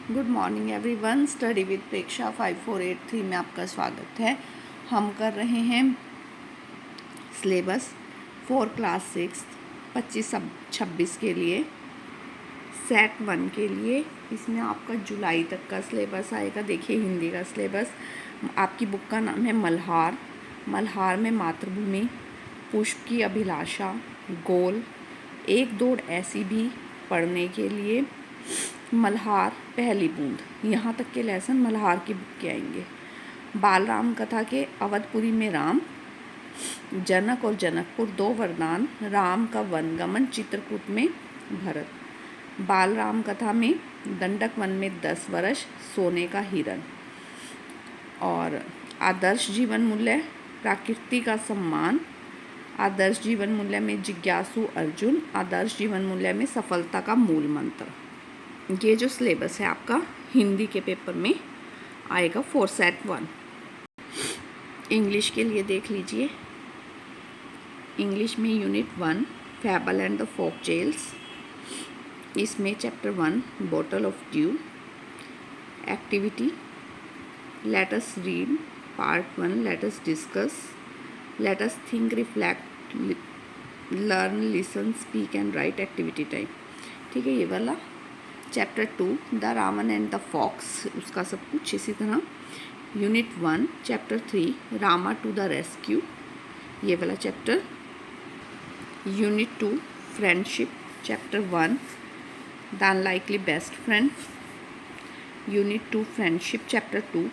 Good morning everyone. Study with Preksha 5483 में आपका स्वागत है। हम कर रहे हैं सिलेबस फॉर क्लास 6 25-26 के लिए, सेट 1 के लिए। इसमें आपका जुलाई तक का सिलेबस आएगा। देखिए हिंदी का सिलेबस, आपकी बुक का नाम है मल्हार। मल्हार में मातृभूमि, पुष्प की अभिलाषा, गोल, एक दौड़ ऐसी भी पढ़ने के लिए, मल्हार, पहली बूंद। यहाँ तक के लेसन मल्हार की बुक के आएंगे। बालराम कथा के अवधपुरी में राम, जनक और जनकपुर दो वरदान, राम का वनगमन, चित्रकूट में भरत। बालराम कथा में दंडक वन में 10 वर्ष, सोने का हिरण। और आदर्श जीवन मूल्य, प्रकृति का सम्मान। आदर्श जीवन मूल्य में जिज्ञासु अर्जुन। आदर्श जीवन मूल्य में सफलता का मूल मंत्र। ये जो सिलेबस है आपका हिंदी के पेपर में आएगा फॉर सेट 1। इंग्लिश के लिए देख लीजिए। इंग्लिश में unit 1 fable and the folk tales. इसमें chapter 1 bottle of dew. Activity, let us read. Part 1, let us discuss, let us think, reflect, learn, listen, speak and write. Activity time. ठीक है, ये वाला। Chapter 2 the raven and the fox, उसका सब कुछ इसी तरह। Unit 1 chapter 3 Rama to the rescue, ये वाला चैप्टर। Unit 2 friendship, chapter 1 the unlikely best friend. Unit 2 friendship, chapter 2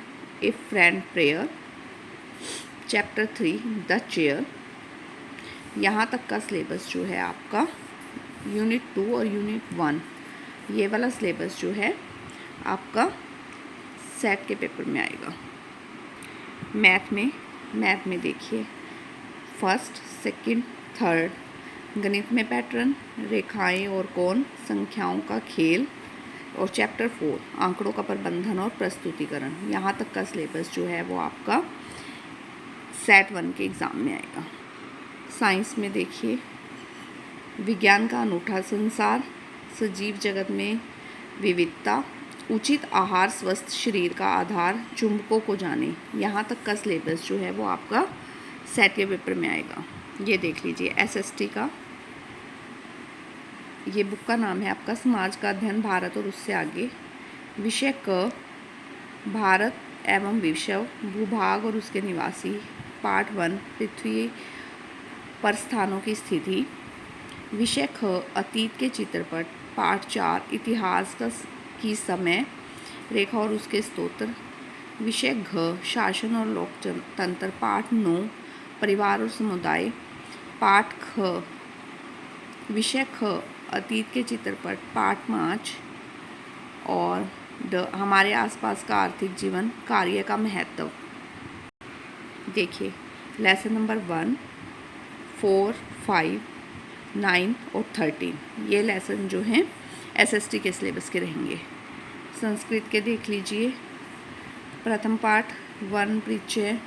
A friend prayer. Chapter 3 the chair. यहाँ तक का सिलेबस जो है आपका यूनिट 2 और यूनिट 1, ये वाला सिलेबस जो है आपका सेट के पेपर में आएगा। मैथ में देखिए फर्स्ट, सेकंड, थर्ड। गणित में पैटर्न, रेखाएं और कोण, संख्याओं का खेल। और चैप्टर 4 आंकड़ों का प्रबंधन और प्रस्तुतिकरण। यहाँ तक का सिलेबस जो है वो आपका सेट 1 के एग्ज़ाम में आएगा। साइंस में देखिए विज्ञान का अनूठा संसार, सजीव जगत में विविधता, उचित आहार स्वस्थ शरीर का आधार, चुंबकों को जाने। यहाँ तक का सिलेबस जो है वो आपका सेट के पेपर में आएगा। ये देख लीजिए एसएसटी का, ये बुक का नाम है आपका समाज का अध्ययन भारत और उससे आगे। विषय क भारत एवं विश्व, भूभाग और उसके निवासी। पार्ट 1 पृथ्वी पर स्थानों की स्थिति। विषय ख अतीत के चित्रपट। पार्ट 4 इतिहास की समय रेखा और उसके स्तोत्र। विषय घ शासन और लोकतंत्र। पार्ट 9 परिवार और समुदाय। पार्ट ख विषय ख अतीत के चित्रपट। पार्ट 5 और हमारे आसपास का आर्थिक जीवन, कार्य का महत्व। देखिए लेसन नंबर 1, 4, 5, 9 और 13, ये लेसन जो हैं एसएसटी के सिलेबस के रहेंगे। संस्कृत के देख लीजिए। प्रथम पाठ वर्ण परिचय,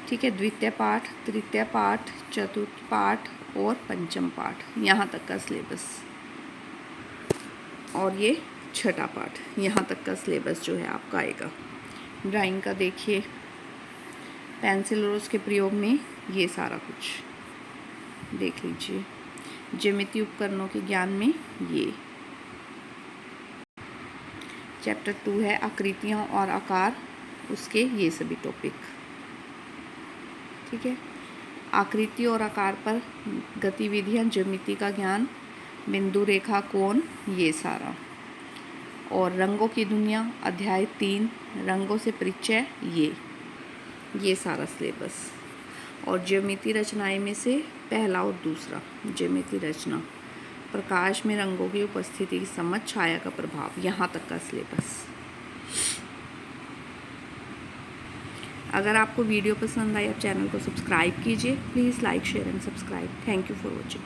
ठीक है। द्वितीय पाठ, तृतीय पाठ, चतुर्थ पाठ और पंचम पाठ, यहाँ तक का सिलेबस। और ये छठा पाठ, यहाँ तक का सिलेबस जो है आपका आएगा। ड्राइंग का देखिए पेंसिल और उसके प्रयोग में ये सारा कुछ देख लीजिए। ज्यामितीय उपकरणों के ज्ञान में ये चैप्टर 2 है आकृतियाँ और आकार, उसके ये सभी टॉपिक, ठीक है। आकृति और आकार पर गतिविधियाँ, ज्यामिति का ज्ञान, बिंदु, रेखा, कोण, ये सारा। और रंगों की दुनिया अध्याय 3 रंगों से परिचय, ये सारा सिलेबस। और ज्यामिति रचनाएं में से पहला और दूसरा ज्यामिति रचना। प्रकाश में रंगों की उपस्थिति की समझ, छाया का प्रभाव, यहाँ तक का सिलेबस। अगर आपको वीडियो पसंद आई, आप चैनल को सब्सक्राइब कीजिए। Please like, share and subscribe. Thank you for watching.